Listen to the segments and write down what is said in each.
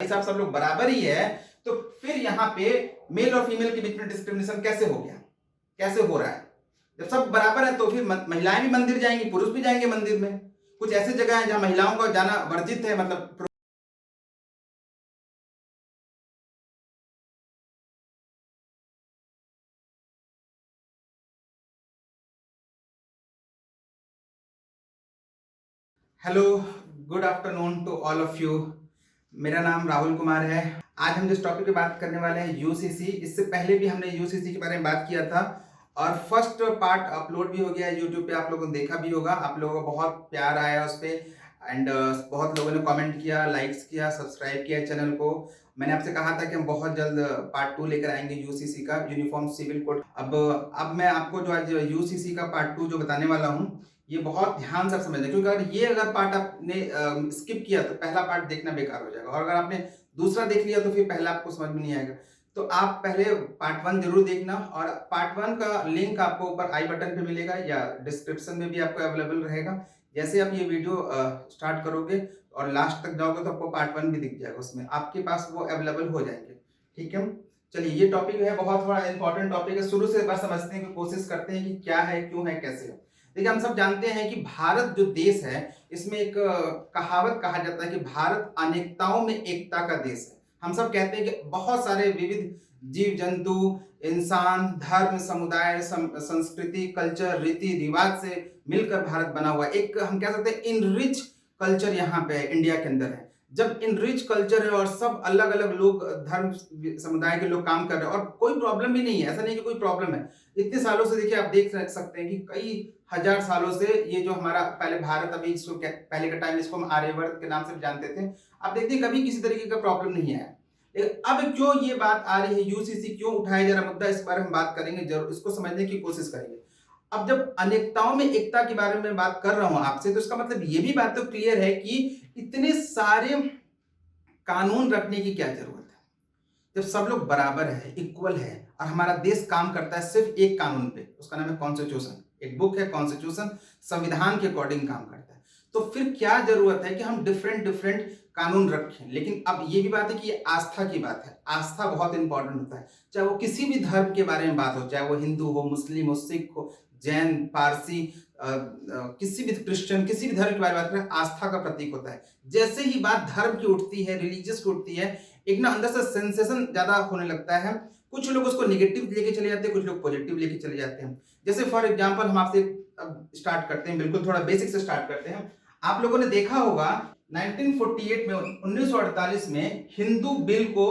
साहब सब लोग बराबर ही है, तो फिर यहाँ पे मेल और फीमेल के बीच में डिस्क्रिमिनेशन कैसे हो गया, कैसे हो रहा है? जब सब बराबर है तो फिर महिलाएं भी मंदिर जाएंगी, पुरुष भी जाएंगे मंदिर में। कुछ ऐसे जगह है जहां महिलाओं का जाना वर्जित है, मतलब hello, good afternoon to all of you. मेरा नाम राहुल कुमार है। आज हम जिस टॉपिक पे बात करने वाले हैं यूसीसी, इससे पहले भी हमने यूसीसी के बारे में बात किया था और फर्स्ट पार्ट अपलोड भी हो गया है यूट्यूब पे, आप लोगों ने देखा भी होगा। आप लोगों का बहुत प्यार आया उस पर एंड बहुत लोगों ने कमेंट किया, लाइक्स किया, सब्सक्राइब किया चैनल को। मैंने आपसे कहा था कि हम बहुत जल्द पार्ट 2 लेकर आएंगे यूसीसी का, यूनिफॉर्म सिविल कोड। अब मैं आपको जो आज यूसीसी का पार्ट 2 जो बताने वाला हूँ, ये बहुत ध्यान से समझना, क्योंकि अगर पार्ट आपने स्किप किया तो पहला पार्ट देखना बेकार हो जाएगा, और अगर आपने दूसरा देख लिया तो फिर पहला आपको समझ में नहीं आएगा। तो आप पहले पार्ट 1 जरूर देखना, और पार्ट 1 का लिंक आपको ऊपर आई बटन पे मिलेगा या डिस्क्रिप्शन में भी आपको अवेलेबल रहेगा। जैसे आप ये वीडियो स्टार्ट करोगे और लास्ट तक जाओगे तो आपको पार्ट 1 भी दिख जाएगा, उसमें आपके पास वो अवेलेबल हो जाएंगे। ठीक है, चलिए ये टॉपिक है, बहुत बड़ा इंपॉर्टेंट टॉपिक है। शुरू से बस समझने की कोशिश करते हैं कि क्या है, क्यों है, कैसे है। देखिए, हम सब जानते हैं कि भारत जो देश है, इसमें एक कहावत कहा जाता है कि भारत अनेकताओं में एकता का देश है। हम सब कहते हैं कि बहुत सारे विविध जीव जंतु, इंसान, धर्म, समुदाय, संस्कृति, कल्चर, रीति रिवाज से मिलकर भारत बना हुआ है। एक हम कह सकते हैं इनरिच कल्चर यहाँ पे इंडिया के अंदर है। जब इनरिच कल्चर है और सब अलग अलग लोग, धर्म समुदाय के लोग काम कर रहे हैं और कोई प्रॉब्लम भी नहीं है, ऐसा नहीं कि कोई प्रॉब्लम है। इतने सालों से देखिए, आप देख सकते हैं कि कई हजार सालों से ये जो हमारा पहले भारत, अभी इसको पहले के टाइम इसको हम आर्यवर्त के नाम से जानते थे, आप देखते हैं कभी किसी तरीके का प्रॉब्लम नहीं आया। अब क्यों ये बात आ रही है, यूसीसी क्यों उठाया जा रहा मुद्दा, इस बारे में बात करेंगे, जरूर इसको समझने की कोशिश करेंगे। अब जब अनेकताओं में एकता के बारे में बात कर रहा हूं आपसे, तो इसका मतलब ये भी बात तो क्लियर है कि इतने सारे कानून रखने की क्या जरूरत है, जब सब लोग बराबर है, इक्वल है, और हमारा देश काम करता है सिर्फ एक कानून पे, उसका नाम है कॉन्स्टिट्यूशन। एक बुक है कॉन्स्टिट्यूशन, संविधान के अकॉर्डिंग काम करता है। तो फिर क्या जरूरत है कि हम डिफरेंट डिफरेंट कानून रखें। लेकिन अब ये भी बात है कि ये आस्था की बात है, आस्था बहुत इंपॉर्टेंट होता है। चाहे वो किसी भी धर्म के बारे में बात हो, चाहे वो हिंदू हो, मुस्लिम हो, सिख हो, जैन, पारसी, किसी भी क्रिश्चियन, किसी भी धर्म के बारे में बात करें, आस्था का प्रतीक होता है। जैसे ही बात धर्म की उठती है, रिलीजियस की उठती है, एक ना अंदर से सेंसेशन ज्यादा होने लगता है। कुछ लोग उसको नेगेटिव लेके चले जाते हैं, कुछ लोग पॉजिटिव लेके चले जाते हैं। जैसे फॉर एग्जांपल हम आपसे अब स्टार्ट करते हैं, बिल्कुल थोड़ा बेसिक से स्टार्ट करते हैं। आप लोगों ने देखा होगा 1948 में, 1948 में हिंदू बिल को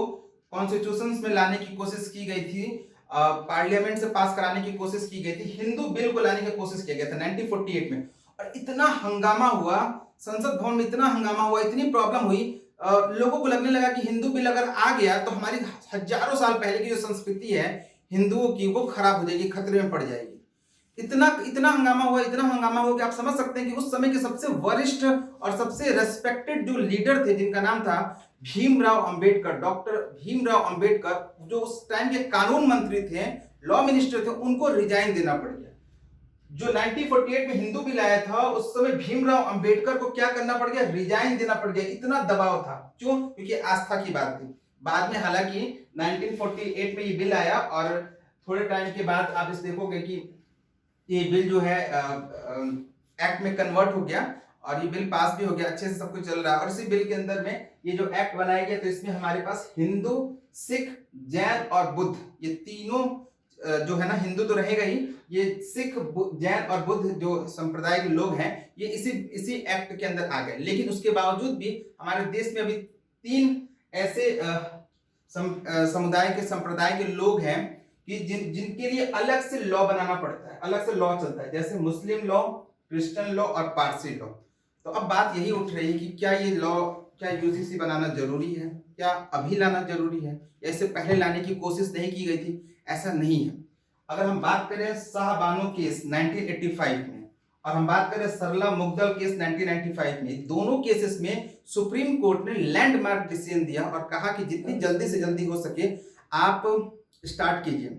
कॉन्स्टिट्यूशन में लाने की कोशिश की गई थी, पार्लियामेंट से पास कराने की कोशिश की गई थी, हिंदू बिल को लाने की कोशिश किया गया था 1948 में। और इतना हंगामा हुआ, संसद भवन में इतना हंगामा हुआ, इतनी प्रॉब्लम हुई, लोगों को लगने लगा कि हिंदू बिल अगर आ गया तो हमारी हजारों साल पहले की जो संस्कृति है हिंदुओं की, वो खराब हो जाएगी, खतरे में पड़ जाएगी। इतना इतना हंगामा हुआ, इतना हंगामा हुआ कि आप समझ सकते हैं कि उस समय के सबसे वरिष्ठ और सबसे रेस्पेक्टेड जो लीडर थे, जिनका नाम था भीमराव अंबेडकर, डॉक्टर भीमराव अंबेडकर, जो उस टाइम के कानून मंत्री थे, लॉ मिनिस्टर थे, उनको रिजाइन देना पड़ गया। जो 1948 में हिंदू बिल आया था, उस समय भीमराव अंबेडकर को क्या करना पड़ गया, रिजाइन देना पड़ गया। इतना दबाव था, क्यों? क्योंकि आस्था की बात थी। बाद में हालांकि 1948 में ये बिल आया, और थोड़े टाइम के बाद आप इस देखोगे कि ये बिल जो है एक्ट में कन्वर्ट हो गया, और ये बिल पास भी हो गया, अच्छे से सब कुछ चल रहा है। और इसी बिल के अंदर में ये जो एक्ट बनाया गया, तो इसमें हमारे पास हिंदू, सिख, जैन और बुद्ध, ये तीनों जो है ना, हिंदू तो रहेगा ही, ये सिख, जैन और बुद्ध जो संप्रदाय के लोग हैं, ये इसी एक्ट के अंदर आ गए। लेकिन उसके बावजूद भी हमारे देश में अभी 3 ऐसे समुदाय के, संप्रदाय के लोग हैं कि जिनके लिए अलग से लॉ बनाना पड़ता है, अलग से लॉ चलता है, जैसे मुस्लिम लॉ, क्रिश्चियन लॉ और पारसी लॉ। तो अब बात यही उठ रही है कि क्या ये लॉ, क्या यूसीसी बनाना जरूरी है, क्या अभी लाना जरूरी है, या इससे पहले लाने की कोशिश नहीं की गई थी? ऐसा नहीं है। अगर हम बात करें शाहबानो केस 1985 में, और हम बात करें सरला मुगदल केस 1995 में, दोनों केसेस में सुप्रीम कोर्ट ने लैंडमार्क डिसीजन दिया और कहा कि जितनी जल्दी से जल्दी हो सके आप स्टार्ट कीजिए,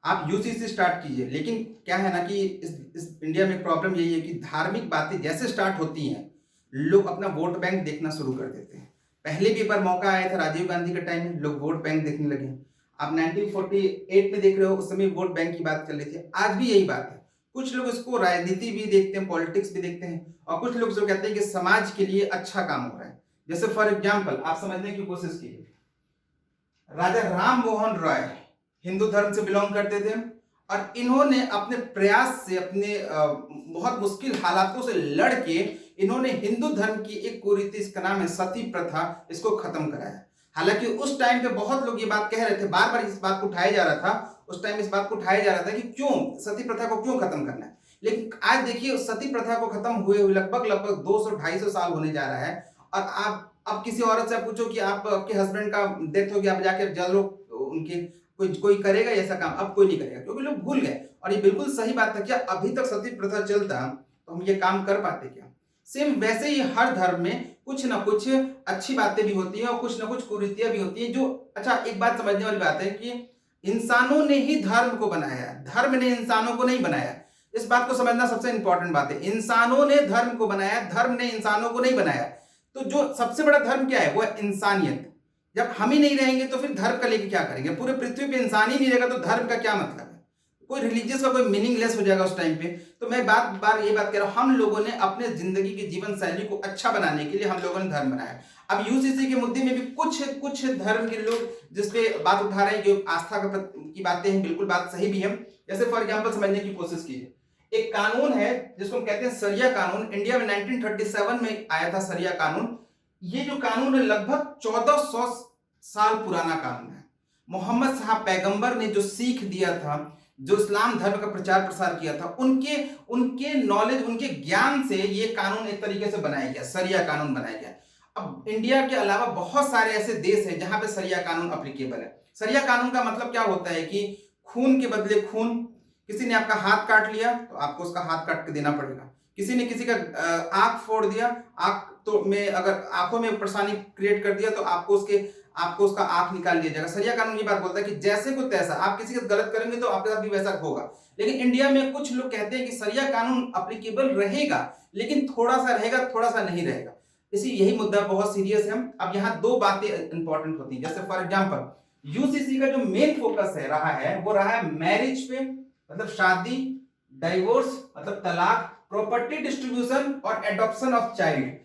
आप यूसीसी स्टार्ट कीजिए। लेकिन क्या है ना कि इस इंडिया में प्रॉब्लम यही है कि धार्मिक बातें जैसे स्टार्ट होती हैं, लोग अपना वोट बैंक देखना शुरू कर देते हैं। पहले भी एक बार मौका आया था राजीव गांधी के टाइम में, लोग वोट बैंक देखने लगे। आप 1948 में देख रहे हो, उस समय वोट बैंक की बात चल रही थी। आज भी यही बात है। कुछ लोग इसको राजनीति भी देखते हैं, पॉलिटिक्स भी देखते हैं, और कुछ लोग जो कहते हैं कि समाज के लिए अच्छा काम हो रहा है। जैसे फॉर एग्जाम्पल आप समझने की कोशिश कीजिए, राजा राम मोहन रॉय हिंदू धर्म से बिलोंग करते थे, और इन्होंने अपने प्रयास से, अपने बहुत मुश्किल हालातों से लड़ के इन्होंने हिंदू धर्म की एक कुरीति, इसका नाम है सती प्रथा, इसको खत्म कराया। हालांकि उस टाइम पे बहुत लोग ये बात कह रहे थे, बार बार इस बात को उठाया जा रहा था, उस टाइम इस बात को उठाया जा रहा था कि क्यों सती प्रथा को क्यों खत्म करना है। लेकिन आज देखिए सती प्रथा को खत्म हुए हुए लगभग 200-250 साल होने जा रहा है, और आप अब किसी औरत से पूछो कि आप, आपके हस्बैंड का डेथ हो गया, आप जाके जलो उनके, कोई करेगा ऐसा काम? अब कोई नहीं करेगा, क्योंकि लोग भूल गए। और ये बिल्कुल सही बात है। क्या अभी तक सती प्रथा चलता तो हम ये काम कर पाते क्या? सेम वैसे ही हर धर्म में कुछ ना कुछ अच्छी बातें भी होती हैं और कुछ ना कुछ कुरीतियां भी होती हैं। जो अच्छा, एक बात समझने वाली बात है कि इंसानों ने ही धर्म को बनाया, धर्म ने इंसानों को नहीं बनाया। इस बात को समझना सबसे इंपॉर्टेंट बात है। इंसानों ने धर्म को बनाया, धर्म ने इंसानों को नहीं बनाया। तो जो सबसे बड़ा धर्म क्या है, वो है इंसानियत। जब हम ही नहीं रहेंगे तो फिर धर्म का लेके क्या करेंगे? पूरे पृथ्वी पे इंसान ही नहीं रहेगा तो धर्म का क्या मतलब है? कोई रिलीजियस का कोई मीनिंगलेस हो जाएगा उस टाइम पे। तो मैं बार ये बात कह रहा हूं, हम लोगों ने अपने जिंदगी की जीवन शैली को अच्छा बनाने के लिए हम लोगों ने धर्म बनाया। अब यूसीसी के मुद्दे में भी कुछ धर्म के लोग जिसपे बात उठा रहे हैं, जो आस्था की बातें हैं, बिल्कुल बात सही भी है। जैसे फॉर एग्जाम्पल समझने की कोशिश कीजिए, एक कानून है जिसको हम कहते हैं सरिया कानून। इंडिया में 1937 में आया था सरिया कानून। ये जो कानून है लगभग 1400 साल पुराना कानून है। मोहम्मद साहब पैगंबर ने जो सीख दिया था, जो इस्लाम धर्म का प्रचार प्रसार किया था, उनके नॉलेज, उनके ज्ञान से ये कानून एक तरीके से बनाया गया, सरिया कानून बनाया गया। अब इंडिया के अलावा बहुत सारे ऐसे देश हैं जहां पे सरिया कानून अप्लीकेबल है। सरिया कानून का मतलब क्या होता है कि खून के बदले खून। किसी ने आपका हाथ काट लिया तो आपको उसका हाथ काट के देना पड़ेगा। किसी ने किसी का आंख फोड़ दिया, आंख तो में अगर आंखों में परेशानी क्रिएट कर दिया तो आपको उसका आंख निकाल दिया जाएगा। सरिया कानून ये बात बोलता है कि जैसे को तैसा, आप किसी का गलत करेंगे तो आपके साथ भी वैसा होगा। लेकिन इंडिया में कुछ लोग कहते हैं कि सरिया कानून अप्लीकेबल रहेगा, लेकिन थोड़ा सा रहेगा, थोड़ा सा नहीं रहेगा। इसी यही मुद्दा बहुत सीरियस है। अब यहाँ दो बातें इंपॉर्टेंट होती हैं। जैसे फॉर एग्जाम्पल यूसीसी का जो मेन फोकस है रहा है, वो रहा है मैरिज पे, मतलब शादी, डाइवोर्स मतलब तलाक, प्रॉपर्टी डिस्ट्रीब्यूशन और adoption of child.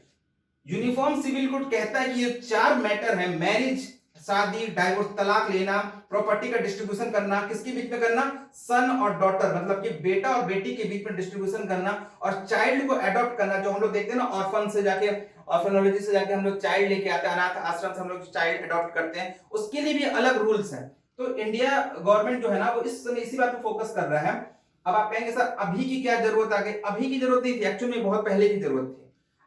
Uniform civil code कहता है कि ये चार मैटर है, मैरिज, शादी, डाइवोर्स, तलाक लेना, प्रॉपर्टी का डिस्ट्रीब्यूशन करना, किसके बीच में करना? सन और डॉटर, मतलब कि बेटा और बेटी के बीच में डिस्ट्रीब्यूशन करना, और चाइल्ड को अडॉप्ट करना। जो हम लोग देखते हैं ना, ऑर्फन से जाके, ऑर्फेनोलॉजी से जाके हम लोग चाइल्ड लेके आते हैं, अनाथ आश्रम से हम लोग चाइल्ड अडॉप्ट करते हैं, उसके लिए भी अलग रूल्स हैं। तो इंडिया गवर्नमेंट जो है ना, वो इस समय इसी बात पे फोकस कर रहा है। अब आप कहेंगे सर अभी की क्या जरूरत आ गई? अभी की जरूरत नहीं थी, एक्चुअल में बहुत पहले की जरूरत थी।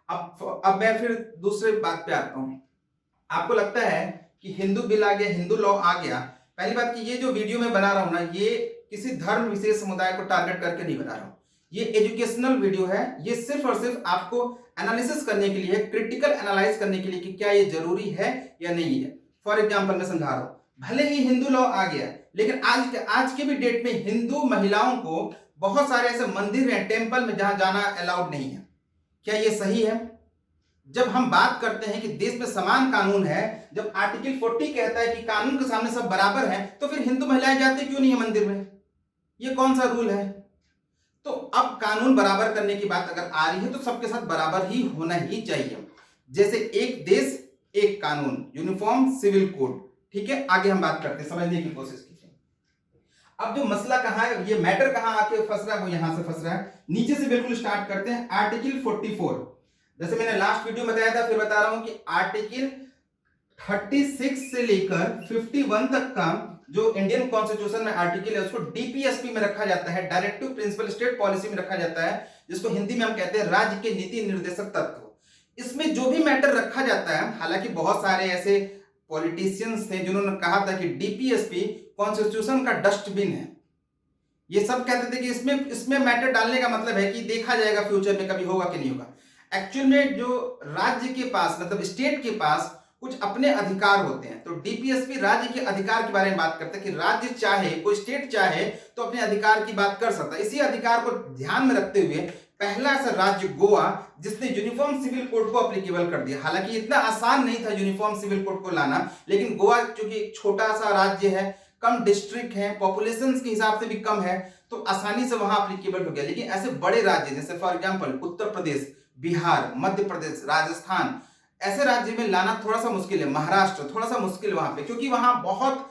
अब मैं फिर दूसरे बात पे आता हूं। आपको लगता है कि हिंदू बिल आ गया, हिंदू लॉ आ गया। पहली बात कि ये जो वीडियो मैं बना रहा हूं ना, ये किसी धर्म विशेष समुदाय को टारगेट करके नहीं बना रहा हूं। ये एजुकेशनल वीडियो है। ये सिर्फ और सिर्फ आपको एनालिसिस करने के लिए, क्रिटिकल एनालाइज करने के लिए कि क्या ये जरूरी है या नहीं है। फॉर एग्जाम्पल मैं समझा रहा हूं, भले ही हिंदू लॉ आ गया, लेकिन आज के भी डेट में हिंदू महिलाओं को बहुत सारे ऐसे मंदिर हैं, टेम्पल में, जहां जाना अलाउड नहीं है। क्या ये सही है? जब हम बात करते हैं कि देश में समान कानून है, जब आर्टिकल 40 कहता है कि कानून के सामने सब बराबर हैं, तो फिर हिंदू महिलाएं जाती क्यों नहीं है मंदिर में? ये कौन सा रूल है? तो अब कानून बराबर करने की बात अगर आ रही है तो सबके साथ बराबर ही होना ही चाहिए। जैसे एक देश एक कानून, यूनिफॉर्म सिविल कोड। ठीक है, आगे हम बात करते हैं, समझने की कोशिश कीजिए। अब जो मसला कहां है, ये मैटर कहां आके फंस रहा है, वो यहां से फंस रहा है। नीचे से बिल्कुल स्टार्ट करते हैं। आर्टिकल 44, जैसे मैंने लास्ट वीडियो में बताया था, फिर बता रहा हूं कि आर्टिकल 36 से लेकर 51 तक का जो इंडियन कॉन्स्टिट्यूशन में आर्टिकल है, उसको डीपीएसपी में रखा जाता है, डायरेक्टिव प्रिंसिपल स्टेट पॉलिसी में रखा जाता है, जिसको हिंदी में हम कहते हैं राज्य के नीति निर्देशक तत्व। इसमें जो भी मैटर रखा जाता है, हालांकि बहुत सारे ऐसे पॉलिटिशियंस थे जिन्होंने कहा था कि डीपीएसपी कॉन्स्टिट्यूशन का डस्टबिन है। ये सब कहते थे कि इसमें मैटर डालने का मतलब है कि देखा जाएगा फ्यूचर में कभी होगा कि नहीं होगा। एक्चुअल में जो राज्य के पास, मतलब स्टेट के पास कुछ अपने अधिकार होते हैं, तो डीपीएसपी राज्य के अधिकार के बारे में बात करता है कि राज्य चाहे, कोई स्टेट चाहे तो अपने अधिकार की बात कर सकता है। इसी अधिकार को ध्यान में रखते हुए पहला ऐसा राज्य गोवा जिसने यूनिफॉर्म सिविल कोड को अप्लीकेबल कर दिया। हालांकि इतना आसान नहीं था यूनिफॉर्म सिविल कोड को लाना, लेकिन गोवा चूंकि एक छोटा सा राज्य है, कम डिस्ट्रिक्ट है, पॉपुलेशन के हिसाब से भी कम है, तो आसानी से वहां अप्लीकेबल हो गया। लेकिन ऐसे बड़े राज्य जैसे फॉर एग्जाम्पल उत्तर प्रदेश, बिहार, मध्य प्रदेश, राजस्थान, ऐसे राज्य में लाना थोड़ा सा मुश्किल है। महाराष्ट्र थोड़ा सा मुश्किल वहां पे, क्योंकि वहां बहुत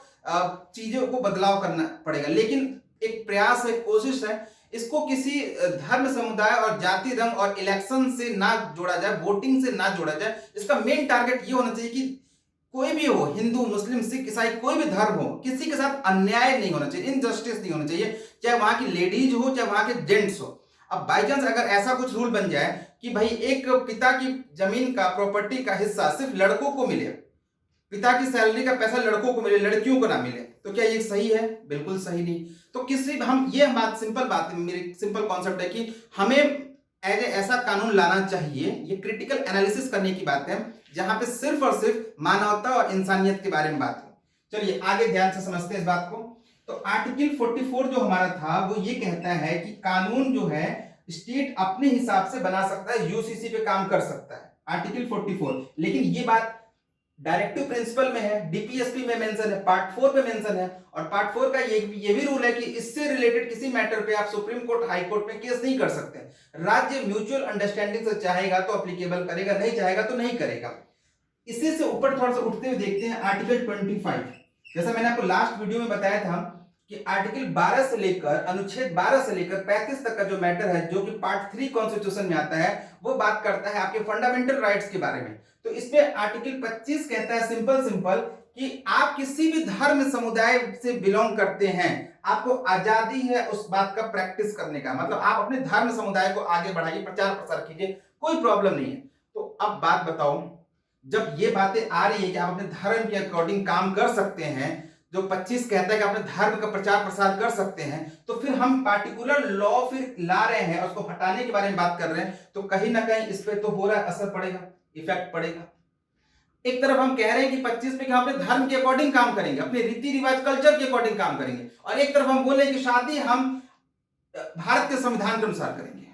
चीजों को बदलाव करना पड़ेगा। लेकिन एक प्रयास है, कोशिश है, इसको किसी धर्म, समुदाय और जाति, रंग और इलेक्शन से ना जोड़ा जाए, वोटिंग से ना जोड़ा जाए। इसका मेन टारगेट ये होना चाहिए कि कोई भी हो, हिंदू, मुस्लिम, सिख, ईसाई, कोई भी धर्म हो, किसी के साथ अन्याय नहीं होना चाहिए, इनजस्टिस नहीं होना चाहिए, चाहे वहां की लेडीज हो चाहे वहां के जेंट्स हो। अब बाई चांस अगर ऐसा कुछ रूल बन जाए कि भाई एक पिता की जमीन का, प्रॉपर्टी का हिस्सा सिर्फ लड़कों को मिले, पिता की सैलरी का पैसा लड़कों को मिले, लड़कियों को ना मिले, तो क्या ये सही है? बिल्कुल सही नहीं। तो किसी हम ये बात, सिंपल बात है, मेरी सिंपल कॉन्सेप्ट है कि हमें ऐसा कानून लाना चाहिए। ये क्रिटिकल एनालिसिस करने की बात है, जहां पे सिर्फ और सिर्फ मानवता और इंसानियत के बारे में बात हो। चलिए आगे ध्यान से समझते हैं इस बात को। तो आर्टिकल 44 जो हमारा था वो ये कहता है कि कानून जो है स्टेट अपने हिसाब से बना सकता है, यूसीसी पे काम कर सकता है, आर्टिकल 44। लेकिन ये बात डायरेक्टिव प्रिंसिपल में है, डीपीएसपी में मेंशन है, पार्ट 4 पे मेंशन है, और पार्ट 4 का ये भी रूल है कि इससे रिलेटेड किसी मैटर पे आप सुप्रीम कोर्ट, हाई कोर्ट में केस नहीं कर सकते। राज्य म्यूचुअल अंडरस्टैंडिंग से चाहेगा तो अप्लीकेबल करेगा, नहीं चाहेगा तो नहीं करेगा। इसी से ऊपर थोड़ा सा उठते हुए देखते हैं आर्टिकल 25। जैसा मैंने आपको लास्ट वीडियो में बताया था कि आर्टिकल 12 से लेकर, अनुच्छेद 12 से लेकर 35 तक का जो मैटर है, जो कि पार्ट 3 कॉन्स्टिट्यूशन में आता है, वो बात करता है आपके फंडामेंटल राइट्स के बारे में। तो इसमें आर्टिकल 25 कहता है सिंपल कि आप किसी भी धर्म समुदाय से बिलोंग करते हैं, आपको आजादी है उस बात का प्रैक्टिस करने का। मतलब आप अपने धर्म समुदाय को आगे बढ़ाइए, प्रचार प्रसार कीजिए, कोई प्रॉब्लम नहीं है। तो अब बात बताओ, जब ये बातें आ रही है कि आप अपने धर्म के अकॉर्डिंग काम कर सकते हैं, जो 25 कहता है कि अपने धर्म का प्रचार प्रसार कर सकते हैं, तो फिर हम पार्टिकुलर लॉ फिर ला रहे हैं, उसको हटाने के बारे में बात कर रहे हैं, तो कहीं ना कहीं इस पे तो हो रहा है, असर पड़ेगा, इफेक्ट पड़ेगा। एक तरफ हम कह रहे हैं कि 25 में कि हम अपने धर्म के अकॉर्डिंग काम करेंगे, अपने रीति रिवाज, कल्चर के अकॉर्डिंग काम करेंगे, और एक तरफ हम बोले कि शादी हम भारत के संविधान के अनुसार करेंगे,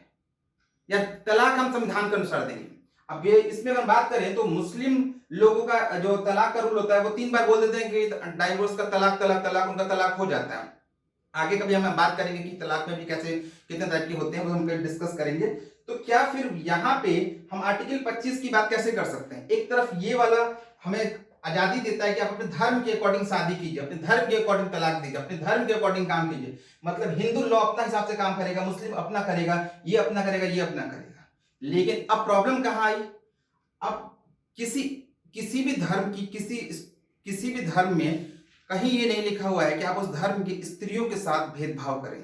या तलाक हम संविधान के अनुसार देंगे। अब ये इसमें अगर बात करें तो मुस्लिम लोगों का जो तलाक का रूल होता है, वो 3 बार बोल देते हैं कि डाइवोर्स का तलाक, उनका तलाक हो जाता है। आगे कभी हम बात करेंगे कि तलाक में भी कैसे, कितने टाइप के होते हैं, वो हम डिस्कस करेंगे। तो क्या फिर यहाँ पे हम आर्टिकल 25 की बात कैसे कर सकते हैं? एक तरफ ये वाला हमें आजादी देता है कि आप अपने धर्म के अकॉर्डिंग शादी कीजिए, अपने धर्म के अकॉर्डिंग तलाक दीजिए, अपने धर्म के अकॉर्डिंग काम कीजिए। मतलब हिंदू लॉ अपना हिसाब से काम करेगा, मुस्लिम अपना करेगा, ये अपना करेगा, ये अपना करेगा। लेकिन अब प्रॉब्लम कहाँ आई? अब किसी भी धर्म की, किसी भी धर्म में कहीं ये नहीं लिखा हुआ है कि आप उस धर्म की स्त्रियों के साथ भेदभाव करें।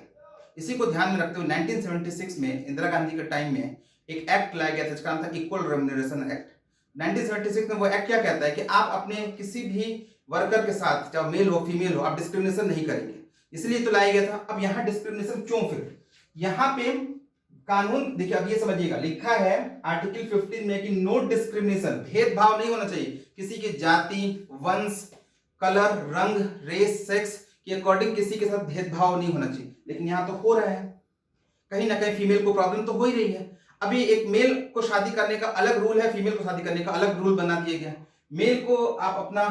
इसी को ध्यान में रखते हुए 1976 में इंदिरा गांधी के टाइम में एक एक्ट लाया गया था, जिसका नाम था इक्वल रेम्युनरेशन एक्ट। 1976 में वो एक्ट क्या कहता है कि आप अपने किसी भी वर्कर के साथ, चाहे मेल हो फीमेल हो, आप डिस्क्रिमिनेशन नहीं करेंगे। इसलिए तो लाया गया था। अब यहाँ डिस्क्रिमिनेशन क्यों? फिर यहाँ पे कानून देखिए, अब ये समझिएगा, लिखा है आर्टिकल 15 में कि नो डिस्क्रिमिनेशन, भेदभाव नहीं होना चाहिए किसी की जाति, वंश, कलर, रंग, रेस, सेक्स के अकॉर्डिंग किसी के साथ भेदभाव नहीं होना चाहिए। लेकिन यहाँ तो हो रहा है, कहीं ना कहीं फीमेल को प्रॉब्लम तो हो ही रही है। अभी एक मेल को शादी करने का अलग रूल है, फीमेल को शादी करने का अलग रूल बना दिया गया। मेल को आप अपना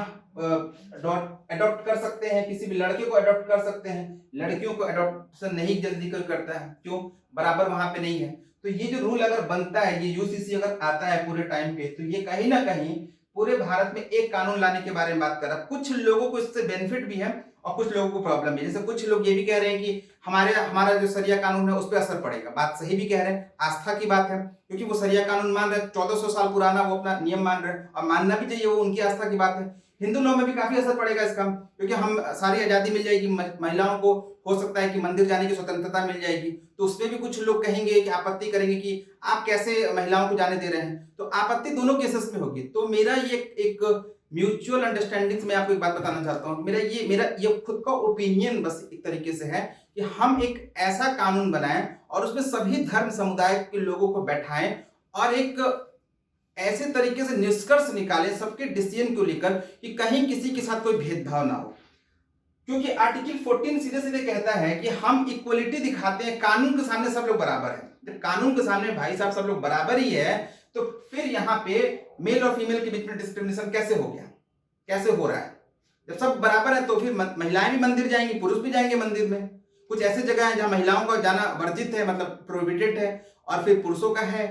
अडॉप्ट कर सकते हैं, किसी भी लड़के को अडॉप्ट कर सकते हैं, लड़कियों को अडॉप्शन नहीं जल्दी कर करता है, क्यों? बराबर वहां पे नहीं है। तो ये जो रूल अगर बनता है, ये यूसीसी अगर आता है पूरे टाइम पे, तो ये कहीं ना कहीं पूरे भारत में एक कानून लाने के बारे में बात कर रहा है। कुछ लोगों को इससे बेनिफिट भी है और कुछ लोगों को प्रॉब्लम भी है। जैसे कुछ लोग ये भी कह रहे हैं कि हमारा जो सरिया कानून है उस पर असर पड़ेगा। बात सही भी कह रहे हैं, आस्था की बात है, क्योंकि वो सरिया कानून मान रहे हैं, 1400 साल पुराना वो अपना नियम मान रहे हैं, और मानना भी चाहिए, वो उनकी आस्था की बात है। हिंदू लॉ में भी काफी असर पड़ेगा इसका, क्योंकि हम सारी आजादी मिल जाएगी, महिलाओं को हो सकता है कि मंदिर जाने की स्वतंत्रता मिल जाएगी। तो उसमें भी कुछ लोग कहेंगे कि आपत्ति करेंगे कि आप कैसे महिलाओं को जाने दे रहे हैं, तो आपत्ति दोनों केसेस में होगी। तो मेरा ये एक म्यूचुअल अंडरस्टैंडिंग, मैं आपको एक बात बताना चाहता हूँ, मेरा ये खुद का ओपिनियन बस एक तरीके से है कि हम एक ऐसा कानून बनाएं और उसमें सभी धर्म समुदाय के लोगों को बैठाएं और एक ऐसे तरीके से निष्कर्ष निकालें सबके डिसीजन को लेकर कि कहीं किसी के साथ कोई भेदभाव ना हो। क्योंकि आर्टिकल 14 सीधे सीधे कहता है कि हम इक्वलिटी दिखाते हैं, कानून के सामने सब लोग बराबर हैं। जब कानून के सामने भाई साहब सब लोग बराबर ही है, तो फिर यहाँ पे मेल और फीमेल के बीच में डिस्क्रिमिनेशन कैसे हो गया, कैसे हो रहा है? जब सब बराबर है तो फिर महिलाएं भी मंदिर जाएंगी, पुरुष भी जाएंगे मंदिर में। कुछ ऐसे जगह है जहां महिलाओं का जाना वर्जित है, मतलब प्रोहिबिटेड है, और फिर पुरुषों का है।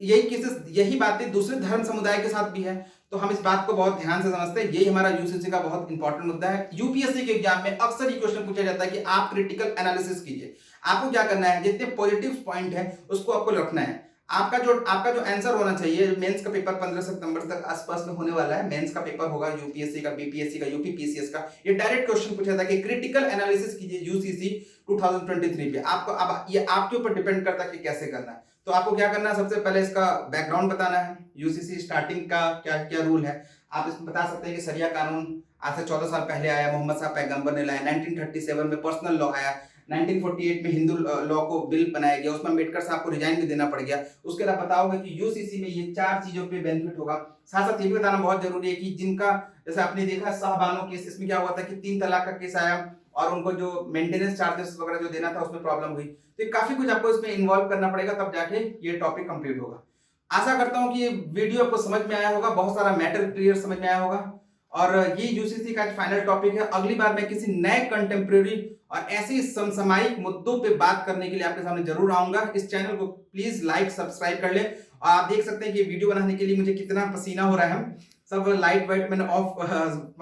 यही बातें दूसरे धर्म समुदाय के साथ भी है। तो हम इस बात को बहुत ध्यान से समझते हैं। यही हमारा यूसीसी का बहुत इंपॉर्टेंट मुद्दा है। यूपीएससी के एग्जाम में अक्सर ये क्वेश्चन पूछा जाता है कि आप क्रिटिकल एनालिसिस कीजिए। आपको क्या करना है, जितने पॉजिटिव पॉइंट है उसको आपको रखना है। आपका जो आंसर होना चाहिए, मेंस का पेपर 15 सितंबर तक आसपास में होने वाला है। मेंस का पेपर होगा यूपीएससी का, बीपीएससी का, यूपीपीसीएस का। ये डायरेक्ट क्वेश्चन पूछा था कि क्रिटिकल एनालिसिस कीजिए यूसीसी 2023 पे। आपको अब ये आपके ऊपर डिपेंड करता है कि कैसे करना है। तो आपको क्या करना है, सबसे पहले इसका बैकग्राउंड बताना है, यूसीसी स्टार्टिंग का क्या क्या रूल है। आप इसमें बता सकते हैं कि शरिया कानून आज से 14 साल पहले आया, मोहम्मद साहब पैगंबर ने लाया। 1937 में पर्सनल लॉ आया। 1948 में हिंदू लॉ को बिल बनाया गया, उसमें अम्बेडकर साहब को रिजाइन भी देना पड़ गया। उसके बाद बताओगे कि यूसीसी में ये 4 चीजों पे बेनिफिट होगा। साथ साथ ये भी बताना बहुत जरूरी है कि जिनका, जैसे आपने देखा शाहबानो केस, इसमें क्या हुआ था कि 3 तलाक का केस आया और उनको जो मेंटेनेंस चार्जेस वगैरह जो देना था उसमें प्रॉब्लम हुई। तो काफी कुछ आपको इसमें इन्वॉल्व करना पड़ेगा, तब जाके ये टॉपिक कंप्लीट होगा। आशा करता हूँ कि ये वीडियो आपको समझ में आया होगा, बहुत सारा मैटर क्लियर समझ में आया होगा। और ये यूसीसी का फाइनल टॉपिक है। अगली बार मैं किसी नए कंटेम्प्रेरी और ऐसे समसामयिक मुद्दों पे बात करने के लिए आपके सामने जरूर आऊंगा। इस चैनल को प्लीज लाइक सब्सक्राइब कर ले। और आप देख सकते हैं कि वीडियो बनाने के लिए मुझे कितना पसीना हो रहा है। सब लाइट वाइट मैंने ऑफ,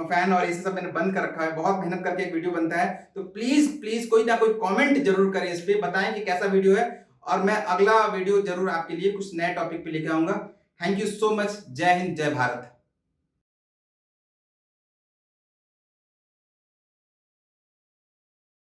फैन और एसी सब मैंने बंद कर रखा है। बहुत मेहनत करके एक वीडियो बनता है। तो प्लीज प्लीज कोई ना कोई कमेंट जरूर करें, इस पे बताएं कि कैसा वीडियो है, और मैं अगला वीडियो जरूर आपके लिए कुछ नए टॉपिक पे लेके आऊंगा। Thank you so much. जय हिंद, जय भारत।